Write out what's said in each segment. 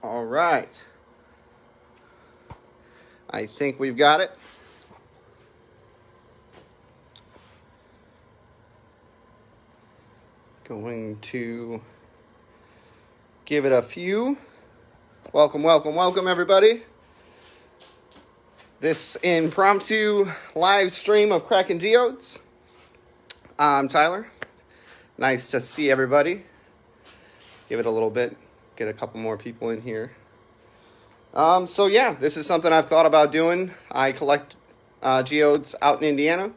All right. I think we've got it. Going to give it a few. Welcome, everybody. This impromptu live stream of Cracking Geodes. I'm Tyler. Nice to see everybody. Give it a little bit. Get a couple more people in here. So yeah, this is something I've thought about doing. I collect geodes out in Indiana. Let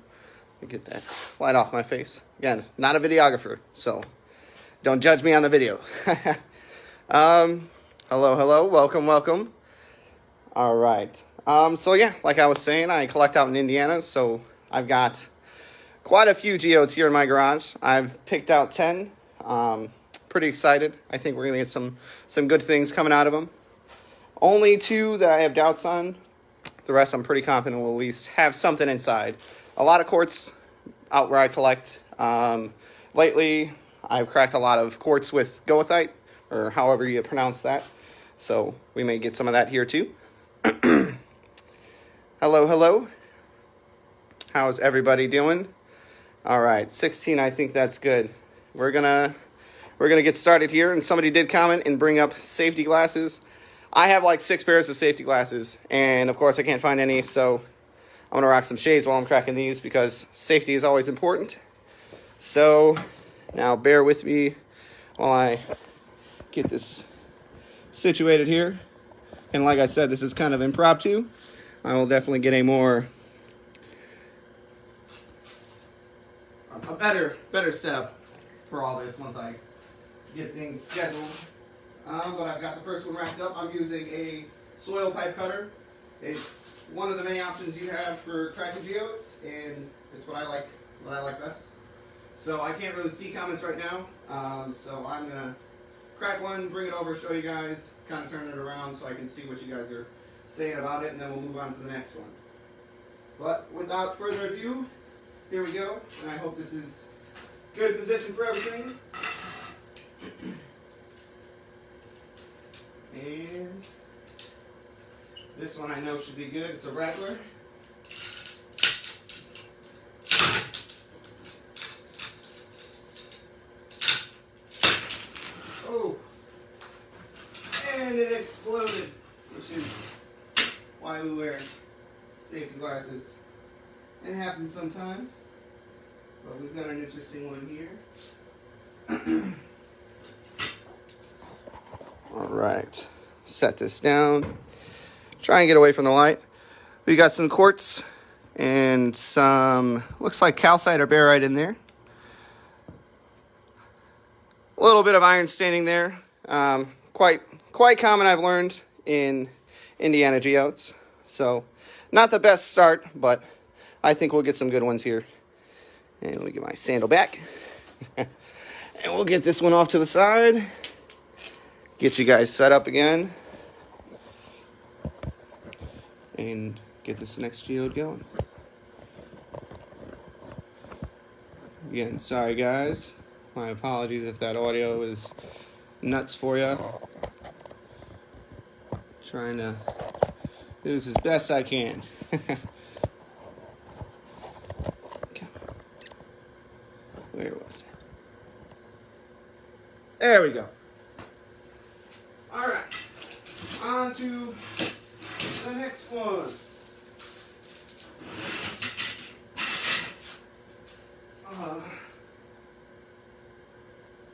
me get that light off my face. Again, not a videographer, so don't judge me on the video. Hello, welcome. All right. So yeah, like I was saying, I collect out in Indiana, so I've got quite a few geodes here in my garage. I've picked out 10. Pretty excited. I think we're gonna get some good things coming out of them. Only 2 that I have doubts on. The rest I'm pretty confident will at least have something inside. A lot of quartz out where I collect. Lately, I've cracked a lot of quartz with goethite, or however you pronounce that. So we may get some of that here too. Hello. How's everybody doing? All right, 16, I think that's good. We're gonna get started here. And somebody did comment and bring up safety glasses. I have like 6 pairs of safety glasses, and of course I can't find any, so I'm gonna rock some shades while I'm cracking these because safety is always important. So now bear with me while I get this situated here. And like I said, this is kind of impromptu. I will definitely get a better setup for all this once I get things scheduled. But I've got the first one racked up. I'm using a soil pipe cutter. It's one of the many options you have for cracking geodes, and it's what I like best. So I can't really see comments right now. So I'm gonna crack one, bring it over, show you guys, kind of turn it around so I can see what you guys are saying about it, and then we'll move on to the next one. But without further ado, here we go. And I hope this is good position for everything. And this one I know should be good. It's a rattler. Oh, and it exploded, which is why we wear safety glasses. It happens sometimes, but we've got an interesting one here. All right, set this down. Try and get away from the light. We got some quartz and some, looks like calcite or barite in there. A little bit of iron staining there. Quite common, I've learned, in Indiana geodes. So not the best start, but I think we'll get some good ones here. And let me get my sandal back. And we'll get this one off to the side. Get you guys set up again. And get this next geode going. Again, sorry guys. My apologies if that audio is nuts for you. Trying to do this as best I can. Where was it? There we go. All right, on to the next one.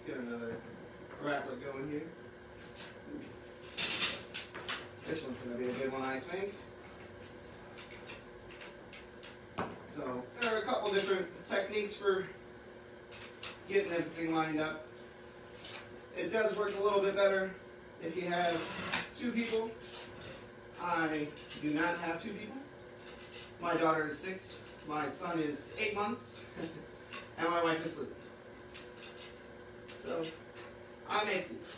Get another rattler going here. This one's going to be a good one, I think. So there are a couple different techniques for getting everything lined up. It does work a little bit better if you have 2 people. I do not have 2 people. My daughter is 6, my son is 8 months, and my wife is sleeping. So I make these.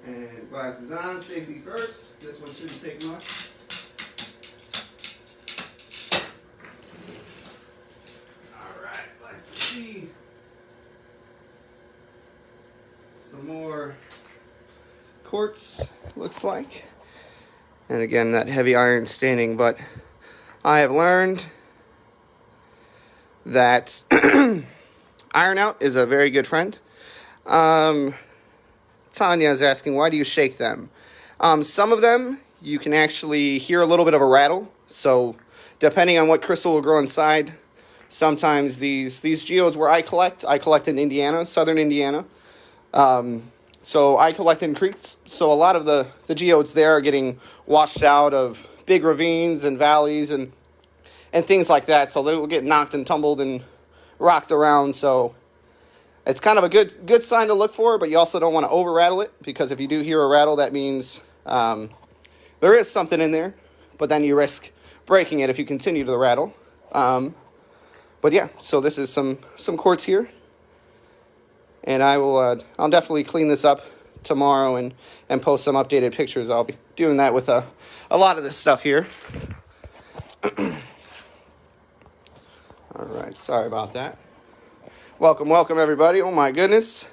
And glasses on, safety first. This one shouldn't take much. Alright, let's see. Some more quartz, looks like. And again, that heavy iron staining, but I have learned that iron out is a very good friend. Tanya is asking, why do you shake them? Some of them, you can actually hear a little bit of a rattle. So depending on what crystal will grow inside, sometimes these geodes where I collect in Indiana, southern Indiana. So I collect in creeks. So a lot of the geodes there are getting washed out of big ravines and valleys and things like that. So they will get knocked and tumbled and rocked around. So it's kind of a good sign to look for, but you also don't want to over rattle it, because if you do hear a rattle, that means there is something in there, but then you risk breaking it if you continue to rattle. But yeah, so this is some quartz here, and I'll definitely clean this up tomorrow and post some updated pictures. I'll be doing that with a lot of this stuff here. All right, sorry about that. Welcome everybody. Oh my goodness.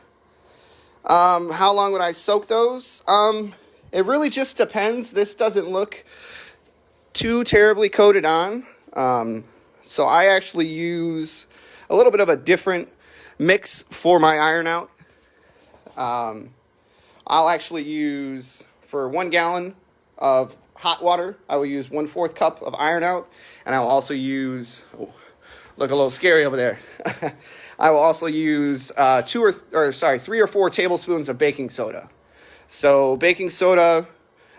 How long would I soak those? It really just depends. This doesn't look too terribly coated on. So I actually use a little bit of a different mix for my iron out. I'll actually use, for 1 gallon of hot water, I will use 1/4 cup of iron out, and I will also use, look a little scary over there. I will also use 3 or 4 tablespoons of baking soda. So baking soda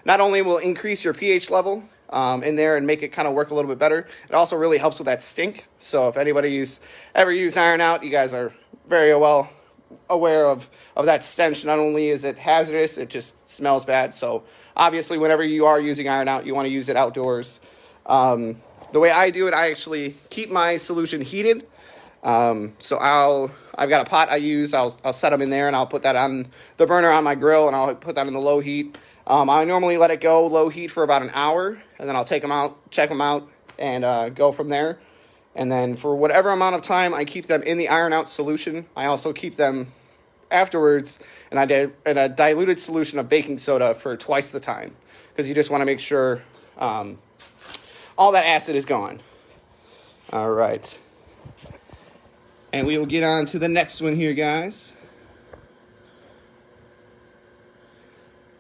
not only will increase your pH level in there and make it kind of work a little bit better, it also really helps with that stink. So if anybody's ever used iron out, you guys are very well aware of that stench. Not only is it hazardous, it just smells bad. So obviously whenever you are using iron out, you want to use it outdoors. The way I do it, I actually keep my solution heated. So I've got a pot I use. I'll set them in there, and I'll put that on the burner on my grill, and I'll put that in the low heat. I normally let it go low heat for about an hour, and then I'll take them out, check them out, and go from there. And then for whatever amount of time I keep them in the iron out solution, I also keep them afterwards in a diluted solution of baking soda for twice the time, because you just want to make sure all that acid is gone. All right. And we will get on to the next one here, guys.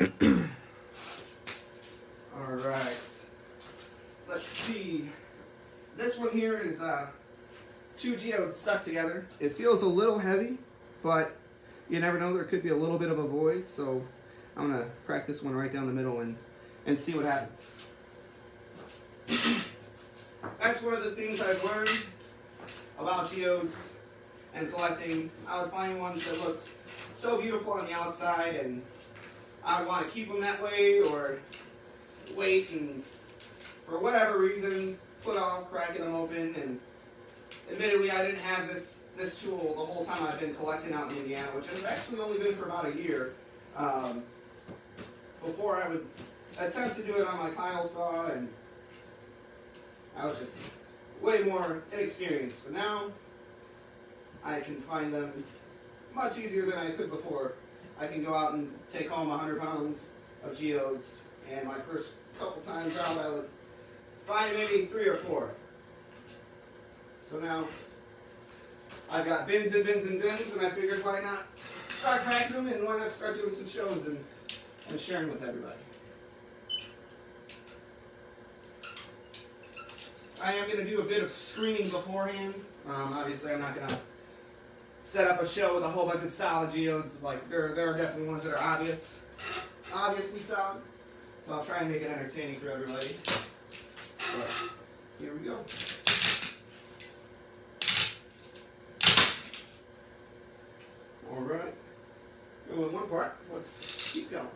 All right. Let's see. This one here is 2 geodes stuck together. It feels a little heavy, but you never know. There could be a little bit of a void. So I'm going to crack this one right down the middle and see what happens. That's one of the things I've learned about geodes and collecting. I would find ones that looked so beautiful on the outside, and I would want to keep them that way, or wait and for whatever reason put off cracking them open. And admittedly, I didn't have this tool the whole time I've been collecting out in Indiana, which has actually only been for about a year. Before I would attempt to do it on my tile saw, and I was just way more inexperienced. But now I can find them much easier than I could before. I can go out and take home 100 pounds of geodes, and my first couple times out I would find maybe 3 or 4. So now I've got bins and bins and bins, and I figured why not start cracking them, and why not start doing some shows and sharing with everybody. I am going to do a bit of screening beforehand. Obviously I'm not going to set up a show with a whole bunch of solid geodes. Like there are definitely ones that are obviously solid. So I'll try and make it entertaining for everybody. But here we go. All right. Going one part. Let's keep going.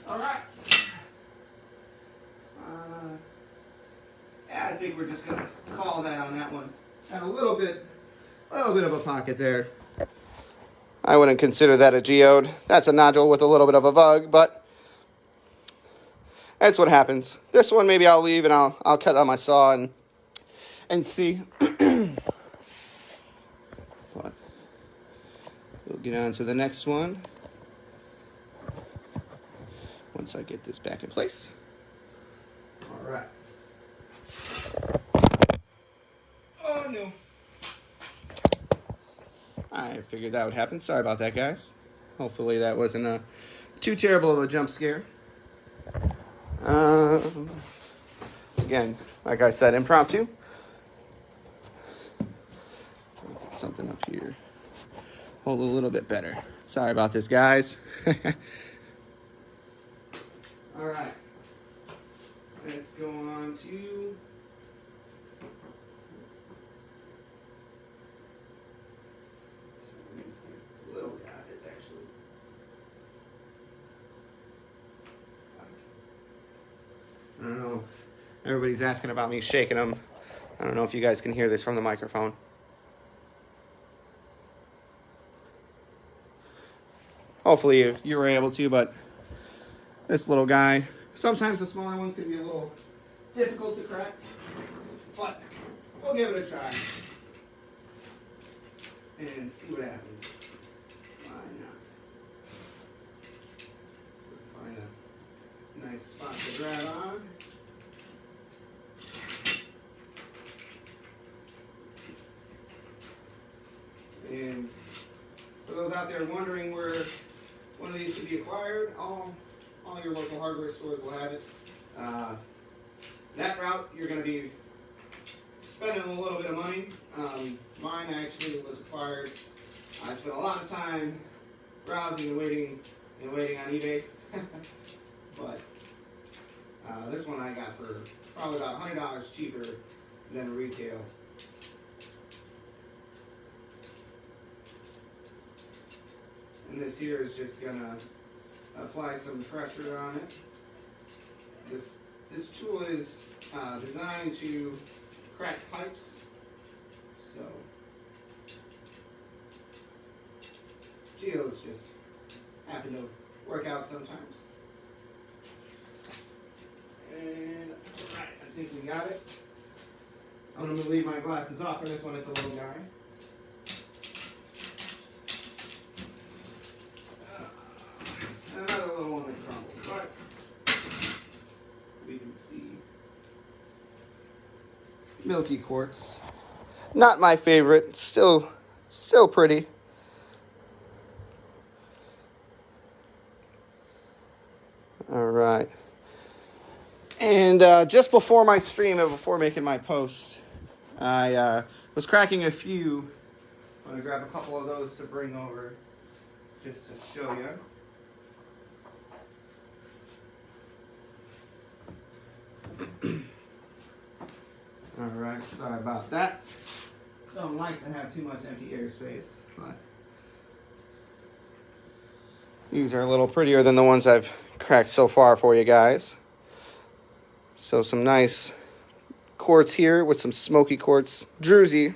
All right. Yeah, I think we're just gonna call that on that one. Had a little bit of a pocket there. I wouldn't consider that a geode. That's a nodule with a little bit of a vug, but that's what happens. This one maybe I'll leave, and I'll cut on my saw and see. But we'll get on to the next one. once I get this back in place. All right. Oh, no. I figured that would happen. Sorry about that, guys. Hopefully that wasn't too terrible of a jump scare. Again, like I said, impromptu. So get something up here. Hold a little bit better. Sorry about this, guys. All right. Let's go on to little guys, actually. I don't know. Everybody's asking about me shaking them. I don't know if you guys can hear this from the microphone. Hopefully you were able to, but this little guy, sometimes the smaller ones can be a little difficult to crack, but we'll give it a try and see what happens. Why not? Find a nice spot to grab on. And for those out there wondering where one of these can be acquired, all your local hardware stores will have it. That route, you're going to be spending a little bit of money. Mine actually was acquired. I spent a lot of time browsing and waiting on eBay. But this one I got for probably about $100 cheaper than retail. And this here is just gonna apply some pressure on it. This tool is designed to crack pipes, so geodes just happen to work out sometimes. And alright, I think we got it. I'm gonna leave my glasses off for this one. It's a little guy. Another little one that crumbled, but we can see milky quartz. Not my favorite. Still pretty. All right. And just before my stream and before making my post, I was cracking a few. I'm gonna grab a couple of those to bring over just to show you. All right, sorry about that. Don't like to have too much empty airspace, but these are a little prettier than the ones I've cracked so far for you guys. So some nice quartz here with some smoky quartz druzy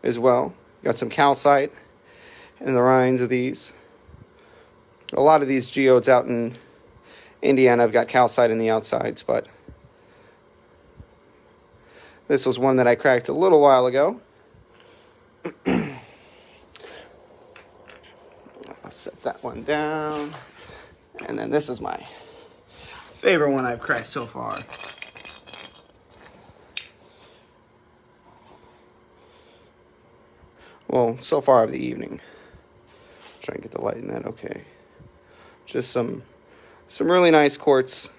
as well. Got some calcite in the rinds of these. A lot of these geodes out in Indiana have got calcite in the outsides, but this was one that I cracked a little while ago. I'll set that one down. And then this is my favorite one I've cracked so far. Well, so far of the evening. Try and get the light in that, okay. Just some really nice quartz.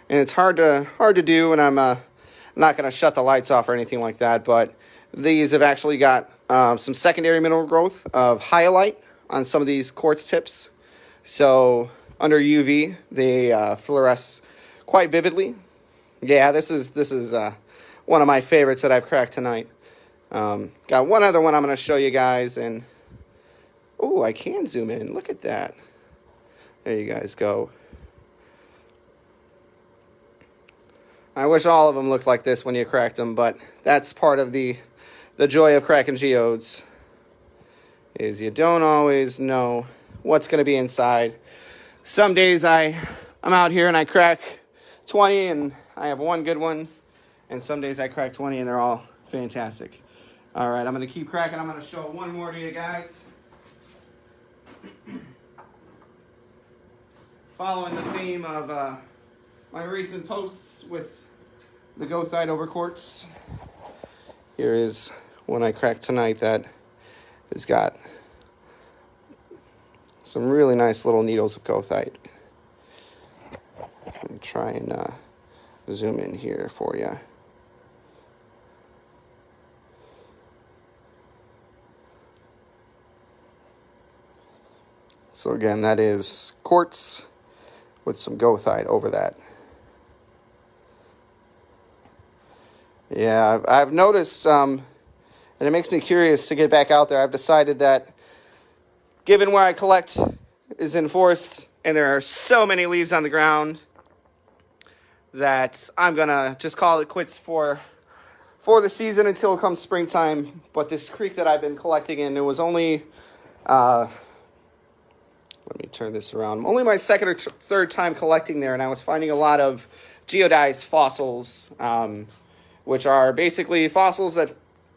And it's hard to do, and I'm not going to shut the lights off or anything like that, but these have actually got some secondary mineral growth of hyalite on some of these quartz tips. So under UV, they fluoresce quite vividly. Yeah, this is one of my favorites that I've cracked tonight. Got one other one I'm going to show you guys, and oh, I can zoom in. Look at that. There you guys go. I wish all of them looked like this when you cracked them, but that's part of the joy of cracking geodes, is you don't always know what's going to be inside. Some days I'm out here and I crack 20 and I have one good one, and some days I crack 20 and they're all fantastic. All right, I'm going to keep cracking. I'm going to show one more to you guys. following the theme of my recent posts with the goethite over quartz. Here is one I cracked tonight that has got some really nice little needles of goethite. Let me try and zoom in here for you. So again, that is quartz with some goethite over that. Yeah, I've noticed, and it makes me curious to get back out there. I've decided that given where I collect is in forests and there are so many leaves on the ground that I'm going to just call it quits for the season until it comes springtime. But this creek that I've been collecting in, it was only... let me turn this around. Only my second or third time collecting there, and I was finding a lot of geodized fossils, which are basically fossils that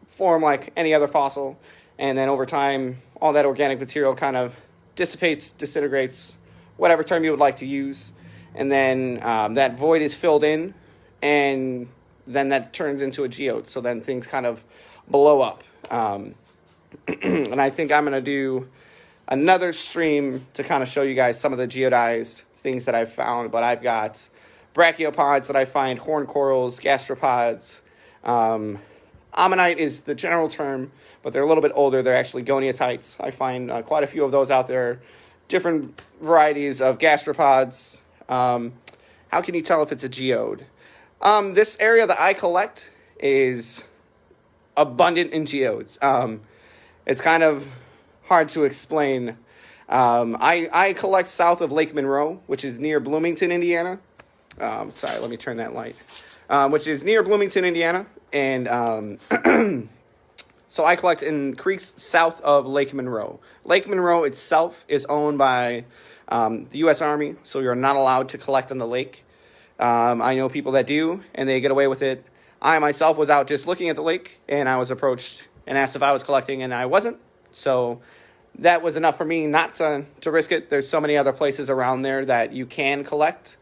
form like any other fossil, and then over time, all that organic material kind of dissipates, disintegrates, whatever term you would like to use, and then that void is filled in, and then that turns into a geode, so then things kind of blow up. And I think I'm going to do another stream to kind of show you guys some of the geodized things that I've found, but I've got brachiopods that I find, horn corals, gastropods. Ammonite is the general term, but they're a little bit older. They're actually goniotites. I find quite a few of those out there, different varieties of gastropods. How can you tell if it's a geode? This area that I collect is abundant in geodes. It's kind of hard to explain. I collect south of Lake Monroe, which is near Bloomington, Indiana. Sorry, let me turn that light. Which is near Bloomington, Indiana. And so I collect in creeks south of Lake Monroe. Lake Monroe itself is owned by the U.S. Army, so you're not allowed to collect on the lake. I know people that do, and they get away with it. I myself was out just looking at the lake, and I was approached and asked if I was collecting, and I wasn't. So that was enough for me not to risk it. There's so many other places around there that you can collect.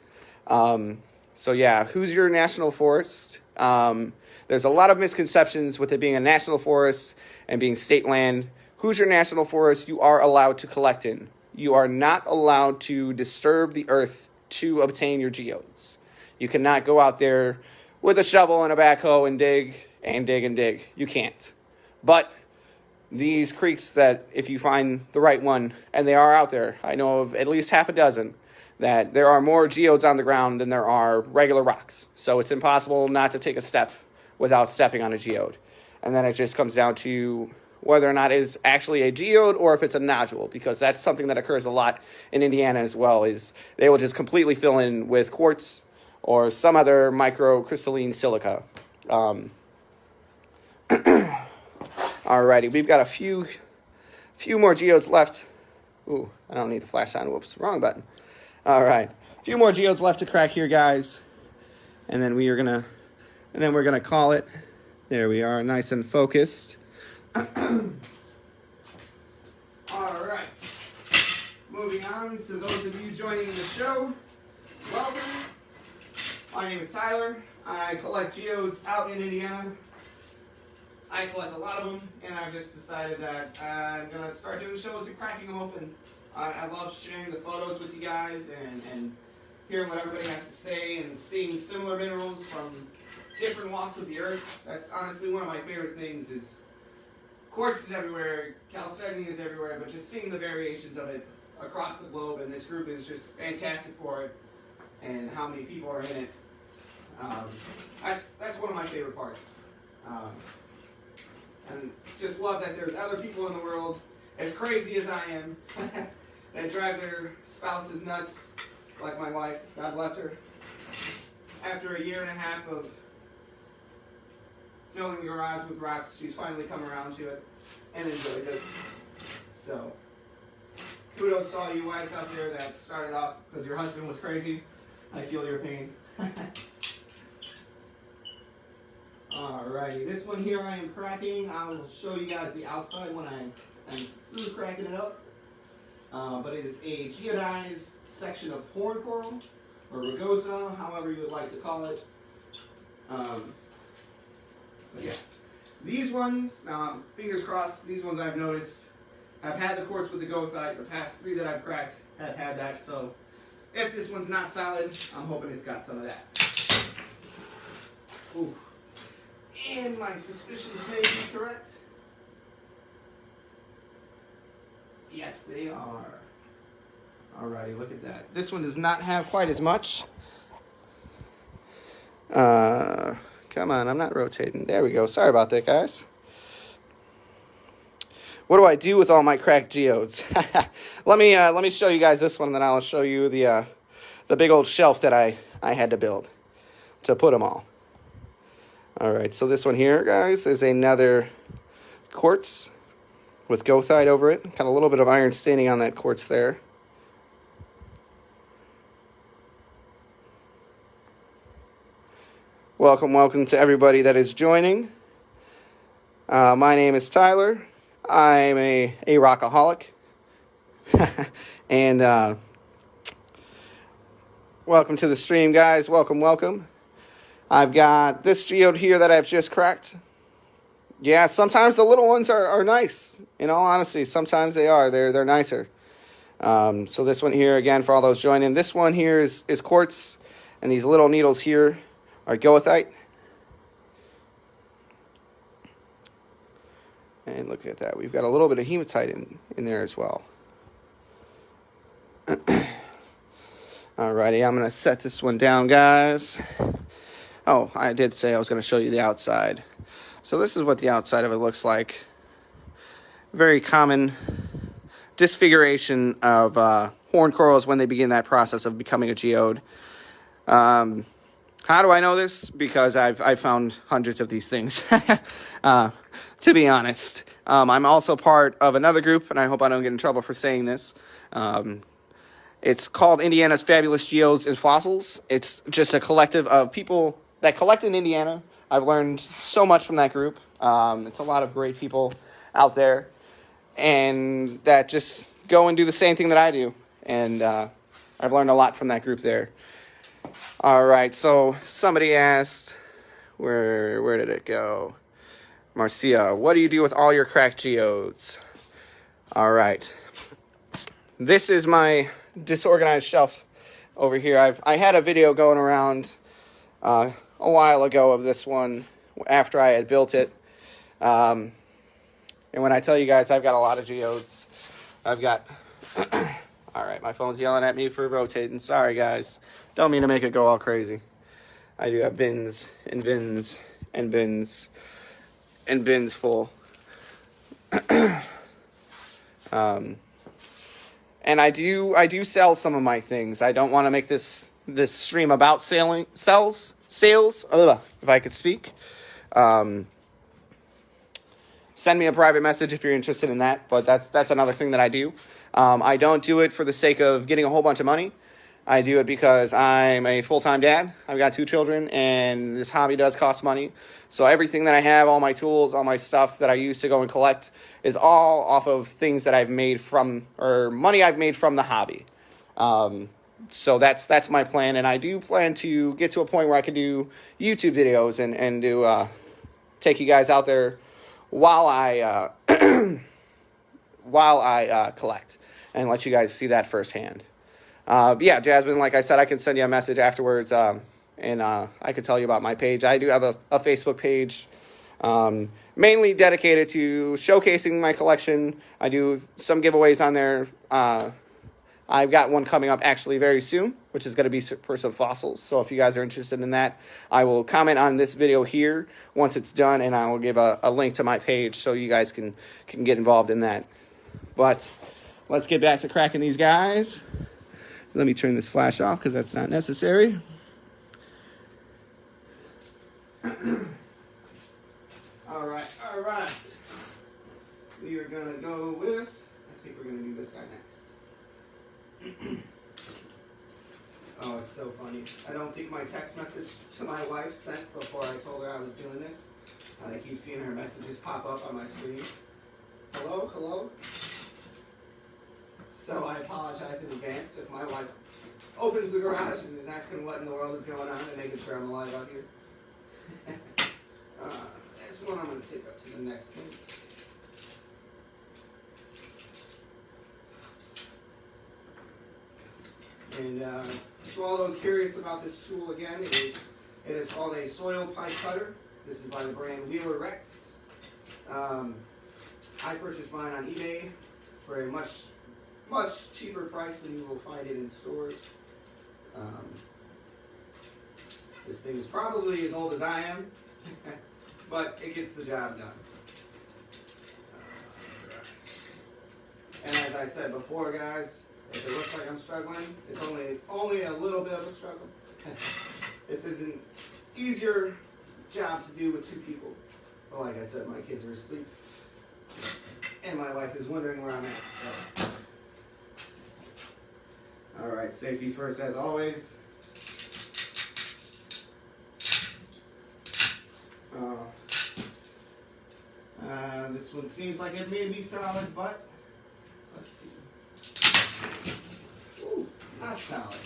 So yeah, who's your national forest? There's a lot of misconceptions with it being a national forest and being state land. Who's your national forest? You are allowed to collect in. You are not allowed to disturb the earth to obtain your geodes. You cannot go out there with a shovel and a backhoe and dig and dig and dig. You can't. But these creeks that, if you find the right one, and they are out there, I know of at least half a dozen, that there are more geodes on the ground than there are regular rocks. So it's impossible not to take a step without stepping on a geode. And then it just comes down to whether or not it is actually a geode or if it's a nodule, because that's something that occurs a lot in Indiana as well, is they will just completely fill in with quartz or some other microcrystalline silica. Alrighty, we've got a few more geodes left. Ooh, I don't need the flash on. Whoops, wrong button. All right, a few more geodes left to crack here, guys, and then we're gonna call it. There we are, nice and focused. All right, moving on to those of you joining the show, welcome. My name is Tyler. I collect geodes out in Indiana. I collect a lot of them, and I've just decided that I'm going to start doing shows and cracking them open. I love sharing the photos with you guys and hearing what everybody has to say and seeing similar minerals from different walks of the earth. That's honestly one of my favorite things. Is quartz is everywhere, chalcedony is everywhere, but just seeing the variations of it across the globe, and this group is just fantastic for it, and how many people are in it. That's one of my favorite parts. And just love that there's other people in the world, as crazy as I am, that drive their spouses nuts, like my wife, God bless her. After a year and a half of filling the garage with rocks, she's finally come around to it and enjoys it. So, kudos to all you wives out there that started off because your husband was crazy. I feel your pain. Alrighty, this one here I am cracking. I will show you guys the outside when I'm through cracking it up. but it is a geodized section of horn coral, or rugosa, however you would like to call it. But yeah, these ones, fingers crossed, these ones I've noticed have had the quartz with the goethite. The past 3 that I've cracked have had that, so if this one's not solid, I'm hoping it's got some of that. Ooh. And my suspicions may be correct. Yes, they are. Alrighty, look at that. This one does not have quite as much. Come on, I'm not rotating. There we go. Sorry about that, guys. What do I do with all my cracked geodes? Let me show you guys this one, and then I'll show you the big old shelf that I had to build to put them all. All right, so this one here, guys, is another quartz with goethite over it. Got a little bit of iron staining on that quartz there. Welcome, welcome to everybody that is joining. My name is Tyler. I'm a rockaholic. And welcome to the stream, guys. Welcome, welcome. I've got this geode here that I've just cracked. Yeah, sometimes the little ones are nice. In all honesty, sometimes they are. They're nicer. So this one here, again, for all those joining, this one here is quartz, and these little needles here are goethite. And look at that. We've got a little bit of hematite in there as well. Alrighty, I'm going to set this one down, guys. Oh, I did say I was going to show you the outside. So this is what the outside of it looks like. Very common disfiguration of horn corals when they begin that process of becoming a geode. How do I know this? Because I've found hundreds of these things, to be honest. I'm also part of another group, and I hope I don't get in trouble for saying this. It's called Indiana's Fabulous Geodes and Fossils. It's just a collective of people that collect in Indiana. I've learned so much from that group. It's a lot of great people out there, and that just go and do the same thing that I do. And I've learned a lot from that group there. All right, so somebody asked, where did it go? Marcia, what do you do with all your cracked geodes? All right. This is my disorganized shelf over here. I had a video going around a while ago of this one after I had built it. And when I tell you guys I've got a lot of geodes, I've got... All right, my phone's yelling at me for rotating. Sorry, guys. Don't mean to make it go all crazy. I do have bins and bins and bins and bins full. And I do sell some of my things. I don't want to make this stream about sales, if I could speak. Send me a private message if you're interested in that, but that's another thing that I do. I don't do it for the sake of getting a whole bunch of money. I do it because I'm a full-time dad. I've got 2 children, and this hobby does cost money. So everything that I have, all my tools, all my stuff that I use to go and collect is all off of things that I've made from, or money I've made from the hobby. So that's my plan, and I do plan to get to a point where I can do YouTube videos and do take you guys out there while I collect and let you guys see that firsthand. Yeah, Jasmine, like I said, I can send you a message afterwards, and I can tell you about my page. I do have a Facebook page, mainly dedicated to showcasing my collection. I do some giveaways on there. I've got one coming up actually very soon, which is going to be for some fossils. So if you guys are interested in that, I will comment on this video here once it's done, and I will give a link to my page so you guys can get involved in that. But let's get back to cracking these guys. Let me turn this flash off because that's not necessary. All right. We are going to go with, I think we're going to do this guy next. Oh, it's so funny. I don't think my text message to my wife sent before I told her I was doing this. I keep seeing her messages pop up on my screen. Hello? So chance if my wife opens the garage and is asking what in the world is going on and making sure I'm alive out here. This one I'm going to take up to the next one. And to all those curious about this tool again, it is called a soil pipe cutter. This is by the brand Wheeler Rex. I purchased mine on eBay for a much cheaper price than you will find it in stores. This thing is probably as old as I am, but it gets the job done. And as I said before, guys, if it looks like I'm struggling, it's only a little bit of a struggle. This is an easier job to do with 2 people. But like I said, my kids are asleep, and my wife is wondering where I'm at. So. All right, safety first as always. This one seems like it may be solid, but let's see. Ooh, not solid.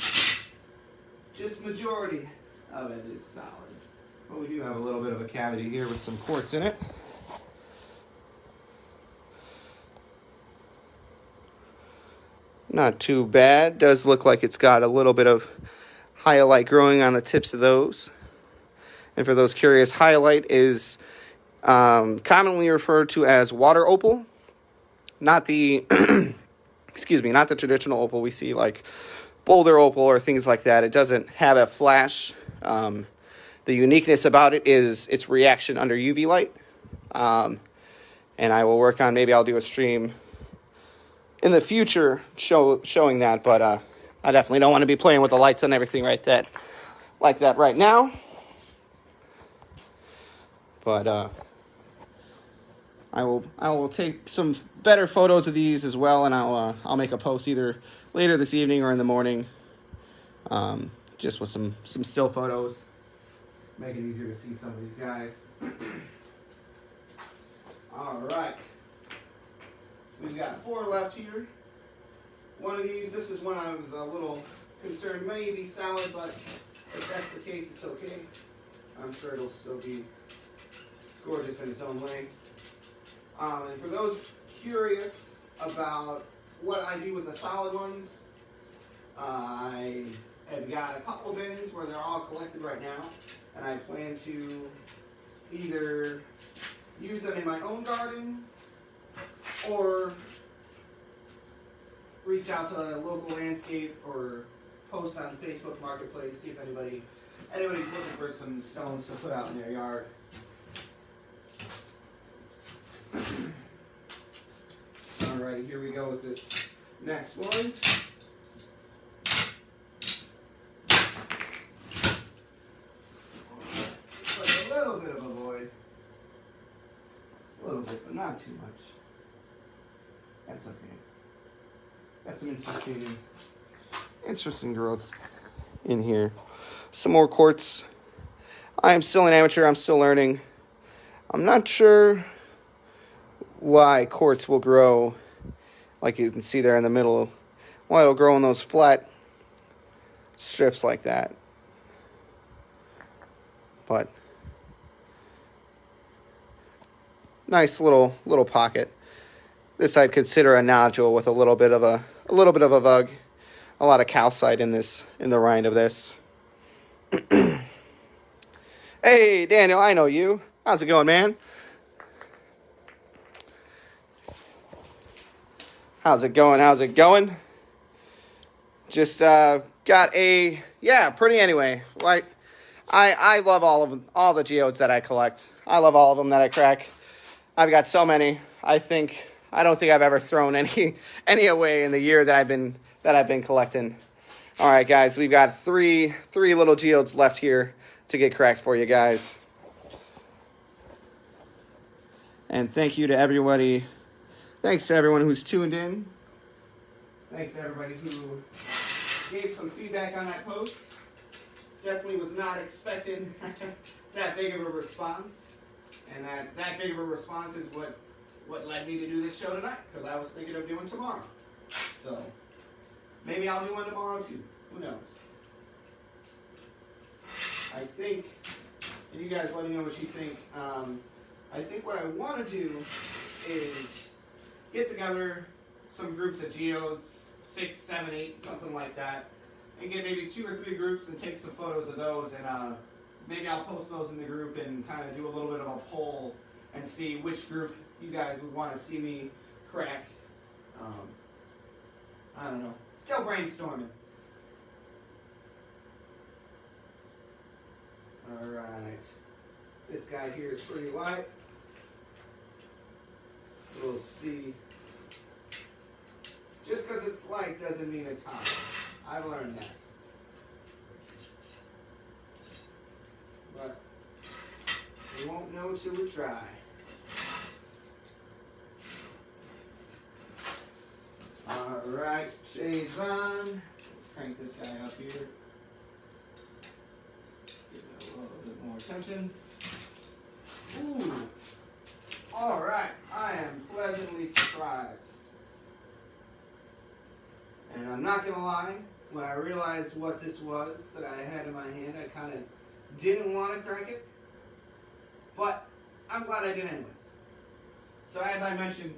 Just majority of it is solid. But we do have a little bit of a cavity here with some quartz in it. Not too bad. Does look like it's got a little bit of hyalite growing on the tips of those. And for those curious, hyalite is commonly referred to as water opal, not the excuse me, not the traditional opal we see like boulder opal or things like that. It doesn't have a flash. The uniqueness about it is its reaction under UV light. And I will work on, maybe I'll do a stream in the future showing that, but I definitely don't want to be playing with the lights and everything like that right now. But I will take some better photos of these as well, and I'll make a post either later this evening or in the morning, just with some still photos, make it easier to see some of these guys. All right, we've got 4 left here. One of these, this is one I was a little concerned may be solid, but if that's the case, it's okay. I'm sure it'll still be gorgeous in its own way. And for those curious about what I do with the solid ones, I have got a couple bins where they're all collected right now, and I plan to either use them in my own garden or reach out to a local landscape or post on Facebook Marketplace, see if anybody's looking for some stones to put out in their yard. Alrighty, here we go with this next one. Like a little bit of a void. A little bit, but not too much. That's okay. Got some interesting growth in here. Some more quartz. I am still an amateur. I'm still learning. I'm not sure why quartz will grow, like you can see there in the middle, why it'll grow in those flat strips like that. But nice little pocket. This I'd consider a nodule with a little bit of a vug, a lot of calcite in the rind of this. Hey Daniel, I know you. How's it going, man? How's it going? Just got a, yeah, pretty anyway. Like, I love all the geodes that I collect. I love all of them that I crack. I've got so many. I don't think I've ever thrown any away in the year that I've been collecting. All right, guys, we've got three little geodes left here to get cracked for you guys. And thank you to everybody. Thanks to everyone who's tuned in. Thanks to everybody who gave some feedback on that post. Definitely was not expecting that big of a response. And that big of a response is what led me to do this show tonight, because I was thinking of doing tomorrow. So, Maybe I'll do one tomorrow too. Who knows? I think, and you guys let me know what you think. I think what I want to do is get together some groups of geodes, 6, 7, 8, something like that, and get maybe 2 or 3 groups and take some photos of those, and maybe I'll post those in the group and kind of do a little bit of a poll and see which group you guys would want to see me crack. I don't know. Still brainstorming. Alright. This guy here is pretty light. We'll see. Just because it's light doesn't mean it's hot. I've learned that. But we won't know till we try. Alright, shades on. Let's crank this guy up here. Give it a little bit more attention. Ooh. Alright, I am pleasantly surprised. And I'm not going to lie, when I realized what this was that I had in my hand, I kind of didn't want to crack it. But I'm glad I did anyways. So as I mentioned,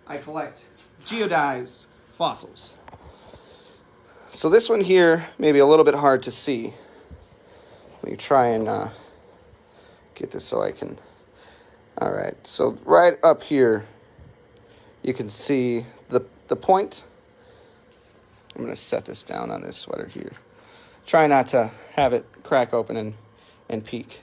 I collect geodized fossils. So this one here may be a little bit hard to see. Let me try and get this so I can... Alright, so right up here, you can see the point. I'm going to set this down on this sweater here. Try not to have it crack open and peek.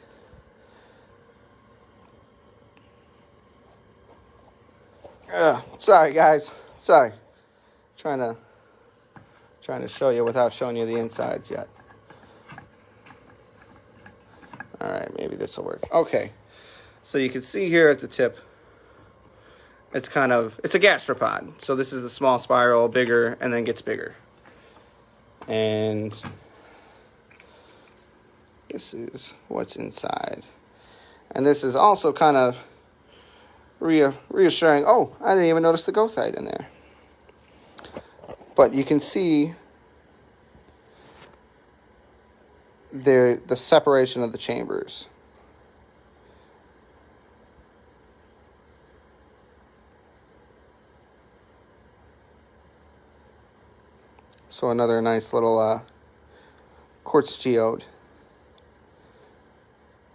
Sorry guys, sorry. Trying to show you without showing you the insides yet. All right, maybe this will work. Okay, so you can see here at the tip, it's a gastropod. So this is the small spiral, bigger, and then gets bigger. And this is what's inside. And this is also kind of reassuring. Oh, I didn't even notice the goethite in there. But you can see the separation of the chambers. So another nice little quartz geode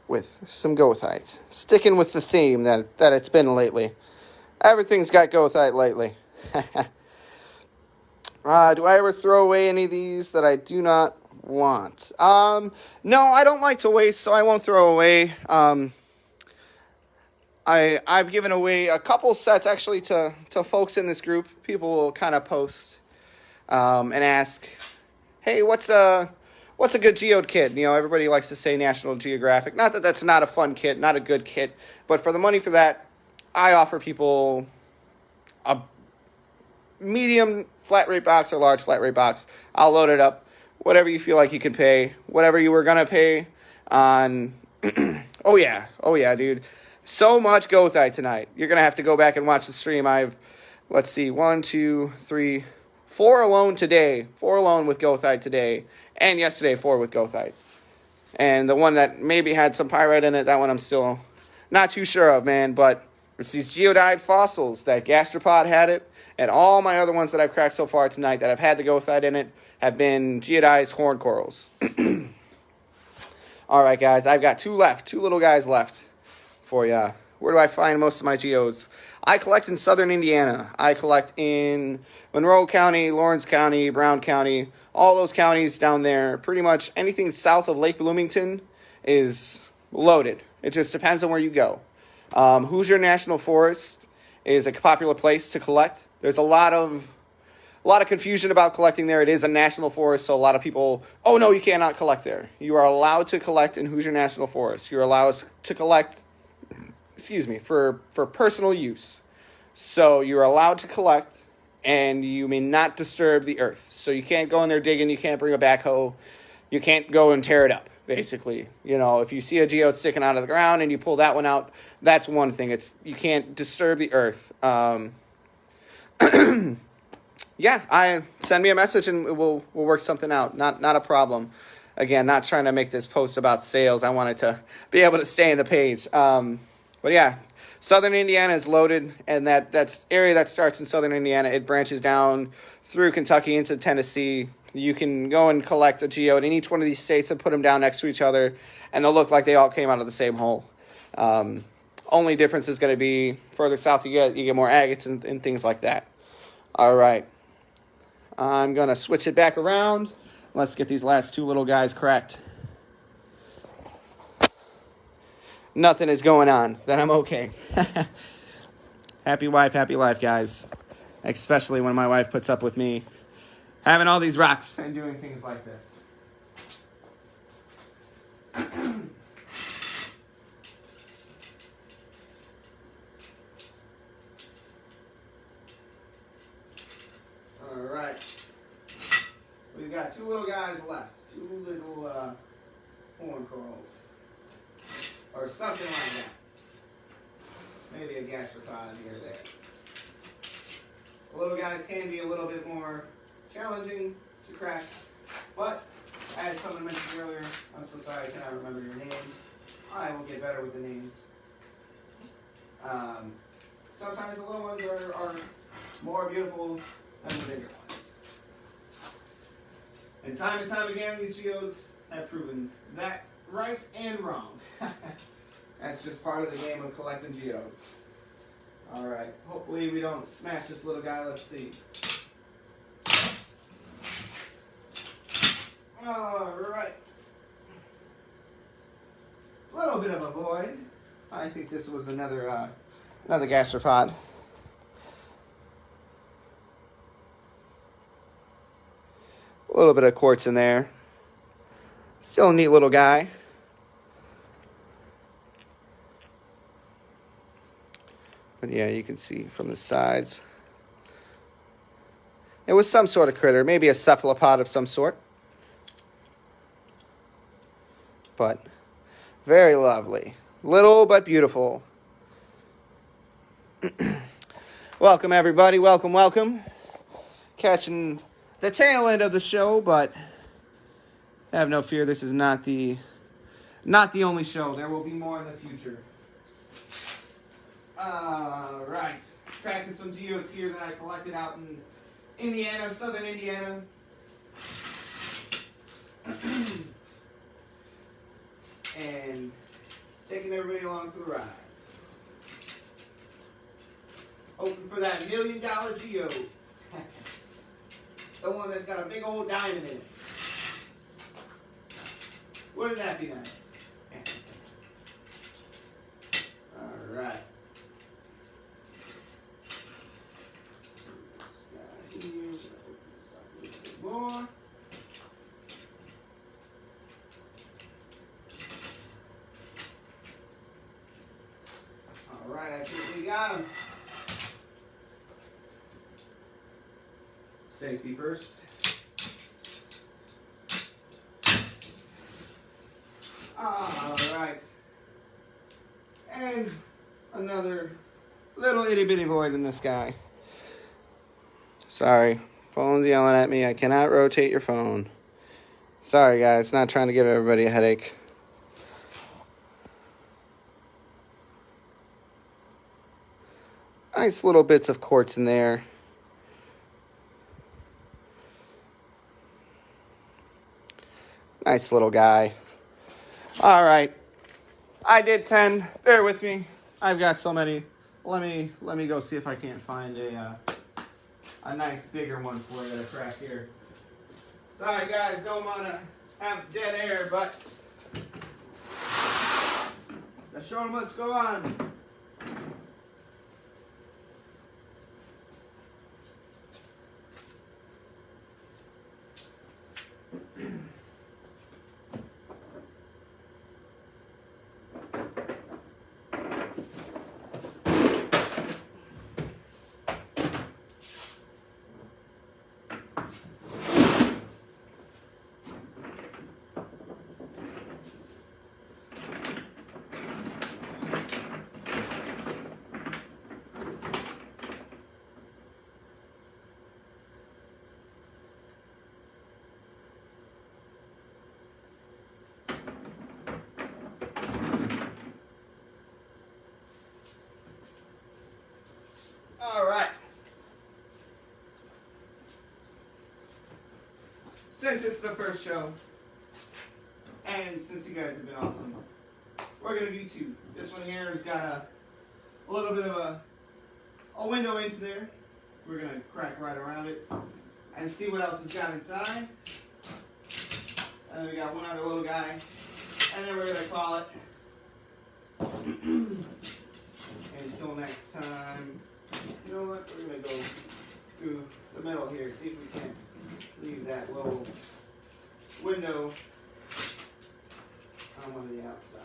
with some goethite. Sticking with the theme that it's been lately. Everything's got goethite lately. Do I ever throw away any of these that I do not want? No, I don't like to waste, so I won't throw away. I've given away a couple sets actually to folks in this group. People will kind of post and ask, hey, what's a good geode kit? You know, everybody likes to say National Geographic. Not that that's not a fun kit, not a good kit, but for the money for that, I offer people a medium flat rate box or large flat rate box. I'll load it up, whatever you feel like you can pay, whatever you were gonna pay on. oh yeah, dude, so much goethite tonight. You're gonna have to go back and watch the stream. Let's see, 1, 2, 3, 4 alone today. 4 alone with goethite today, and yesterday 4 with goethite. And the one that maybe had some pyrite in it, that one I'm still not too sure of, man. But it's these geodized fossils. That gastropod had it, and all my other ones that I've cracked so far tonight that have had the goethite in it have been geodized horn corals. All right, guys, I've got 2 left, 2 little guys left for you. Where do I find most of my geodes? I collect in southern Indiana. I collect in Monroe County, Lawrence County, Brown County, all those counties down there. Pretty much anything south of Lake Bloomington is loaded. It just depends on where you go. Hoosier National Forest is a popular place to collect. There's a lot of confusion about collecting there. It is a national forest, so a lot of people, oh no, you cannot collect there. You are allowed to collect in Hoosier National Forest. You're allowed to collect, for personal use. So you're allowed to collect, and you may not disturb the earth. So you can't go in there digging, you can't bring a backhoe, you can't go and tear it up, basically. You know, if you see a geode sticking out of the ground and you pull that one out, that's one thing. You can't disturb the earth. yeah, send me a message and we'll work something out. Not a problem. Again, not trying to make this post about sales. I wanted to be able to stay in the page. But yeah, Southern Indiana is loaded, and that's area that starts in Southern Indiana. It branches down through Kentucky into Tennessee. You can go and collect a geode in each one of these states and put them down next to each other, and they'll look like they all came out of the same hole. Only difference is going to be further south you get more agates and things like that. All right. I'm going to switch it back around. Let's get these last two little guys cracked. Nothing is going on. Then I'm okay. Happy wife, happy life, guys. Especially when my wife puts up with me having all these rocks and doing things like this. All right. We've got two little guys left. Two little horn corals. Or something like that. Maybe a gastropod here or there. The little guys can be a little bit more challenging to crack. But, as someone mentioned earlier, I'm so sorry I cannot remember your name. I will get better with the names. Sometimes the little ones are more beautiful than the bigger ones. And time again, these geodes have proven that right and wrong. That's just part of the game of collecting geodes. Alright, hopefully we don't smash this little guy. Let's see. Alright. A little bit of a void. I think this was another gastropod. A little bit of quartz in there. Still a neat little guy. But yeah, you can see from the sides. It was some sort of critter, maybe a cephalopod of some sort. But very lovely. Little but beautiful. Welcome, everybody. Welcome, welcome. Catching the tail end of the show, but have no fear, this is not the only show. There will be more in the future. Right. Cracking some geodes here that I collected out in Indiana, Southern Indiana. And taking everybody along for the ride. Hoping for that $1 million geode. The one that's got a big old diamond in it. Wouldn't that be nice? Alright. This guy here, open this up a little bit more. Alright, I think we got him. Safety first. Alright. And another little itty bitty void in the sky. Sorry. Phone's yelling at me. I cannot rotate your phone. Sorry, guys. Not trying to give everybody a headache. Nice little bits of quartz in there. Nice little guy. All right. I did 10. Bear with me. I've got so many. Let me go see if I can't find a nice bigger one for you to crack here. Sorry, guys. Don't want to have dead air, but the show must go on. since it's the first show, and since you guys have been awesome, we're going to do two. This one here has got a little bit of a window into there. We're going to crack right around it and see what else it's got inside. And then we got one other little guy, and then we're going to call it. Until next time, you know what, we're going to go through the middle here, see if we can leave that little window on one of the outsides.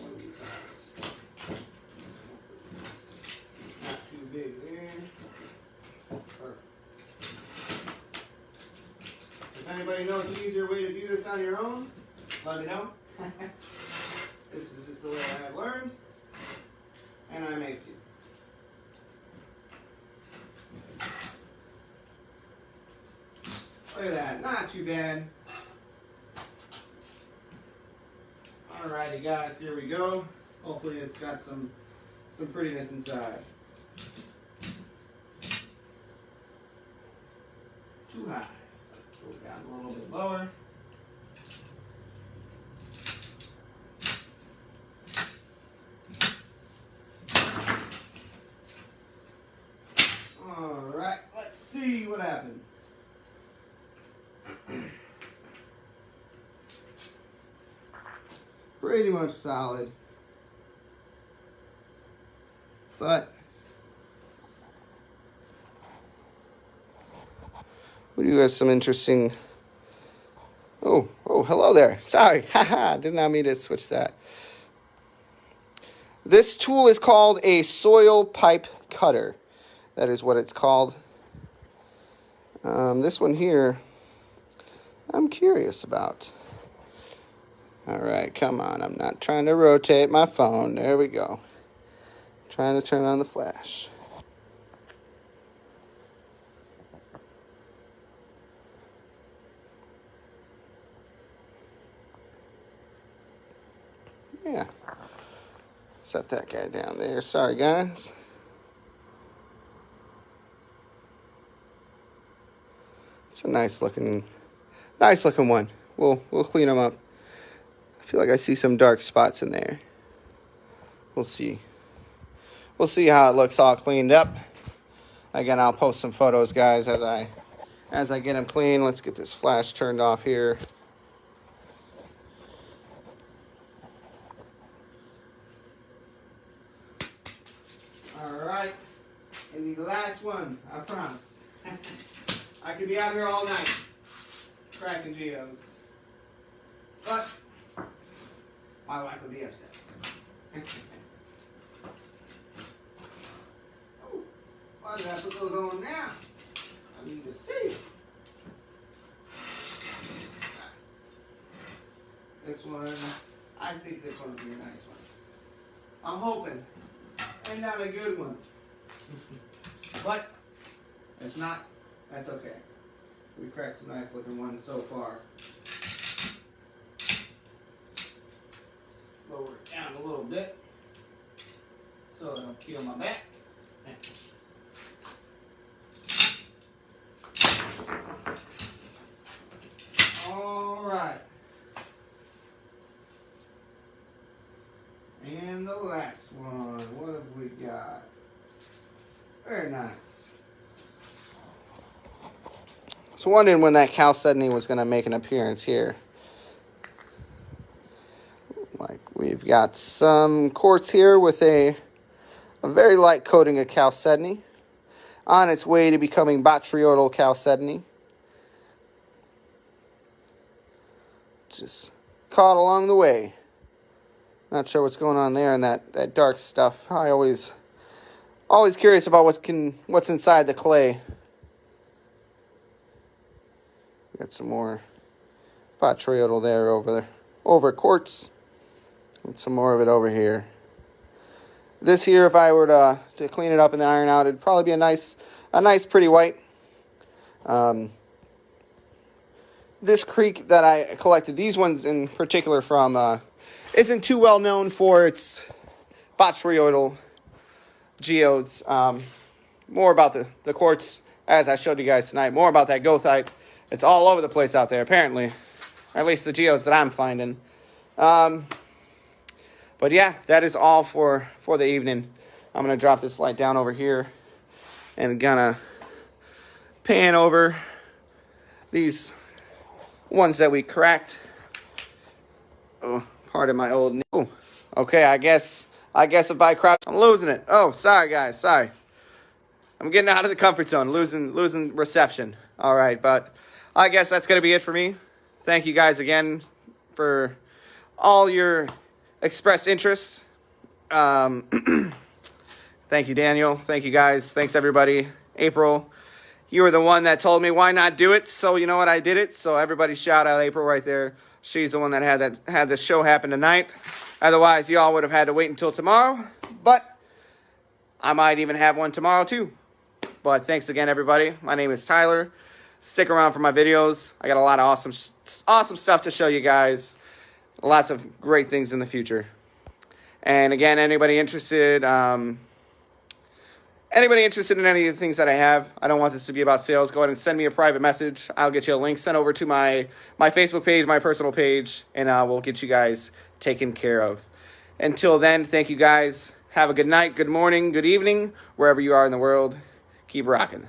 One of these sides. Not too big there. Perfect. If anybody knows an easier way to do this on your own, let me know. This is just the way I have learned, and I make it. Look at that, not too bad. Alrighty guys, here we go. Hopefully it's got some prettiness inside. Too high. Let's go down a little bit lower. Alright, let's see what happened. Pretty much solid, but we do have some interesting. Oh, hello there. Sorry, haha, did not mean to switch that. This tool is called a soil pipe cutter. That is what it's called. This one here, I'm curious about. All right, come on. I'm not trying to rotate my phone. There we go. Trying to turn on the flash. Yeah. Set that guy down there. Sorry, guys. It's a nice looking one. We'll clean them up. I feel like I see some dark spots in there. We'll see. We'll see how it looks all cleaned up. Again, I'll post some photos, guys, as I get them clean. Let's get this flash turned off here. All right, and the last one, I promise. I could be out here all night cracking geodes, but my wife would be upset. Oh, why did I put those on now? I need to see. This one, I think this one would be a nice one. I'm hoping, and not a good one. But if not, that's okay. We cracked some nice looking ones so far. Lower it down a little bit so it don't kill my back. All right. And the last one, what have we got? Very nice. So wondering when that chalcedony was going to make an appearance here. Like we've got some quartz here with a very light coating of chalcedony on its way to becoming botryoidal chalcedony. Just caught along the way. Not sure what's going on there in that dark stuff. I always curious about what's inside the clay. We got some more botryoidal there over quartz. And some more of it over here. This here, if I were to clean it up and iron out, it'd probably be a nice pretty white. This creek that I collected, these ones in particular from, isn't too well known for its botryoidal geodes. More about the quartz, as I showed you guys tonight. More about that goethite It's all over the place out there, apparently. Or at least the geodes that I'm finding. But yeah, that is all for the evening. I'm going to drop this light down over here and gonna pan over these ones that we cracked. Oh, pardon my old knee. Oh, okay, I guess if I crouch, I'm losing it. Oh, sorry guys, sorry. I'm getting out of the comfort zone, losing reception. All right, but I guess that's gonna be it for me. Thank you guys again for all your expressed interest. Thank you, Daniel. Thank you guys. Thanks everybody. April, you were the one that told me why not do it. So you know what, I did it. So everybody shout out April right there. She's the one that had this show happen tonight. Otherwise, y'all would have had to wait until tomorrow. But I might even have one tomorrow too. But thanks again, everybody. My name is Tyler. Stick around for my videos. I got a lot of awesome stuff to show you guys. Lots of great things in the future. And again, anybody interested in any of the things that I have, I don't want this to be about sales, go ahead and send me a private message. I'll get you a link sent over to my Facebook page, my personal page, and we'll get you guys taken care of. Until then, thank you guys. Have a good night, good morning, good evening, wherever you are in the world. Keep rocking.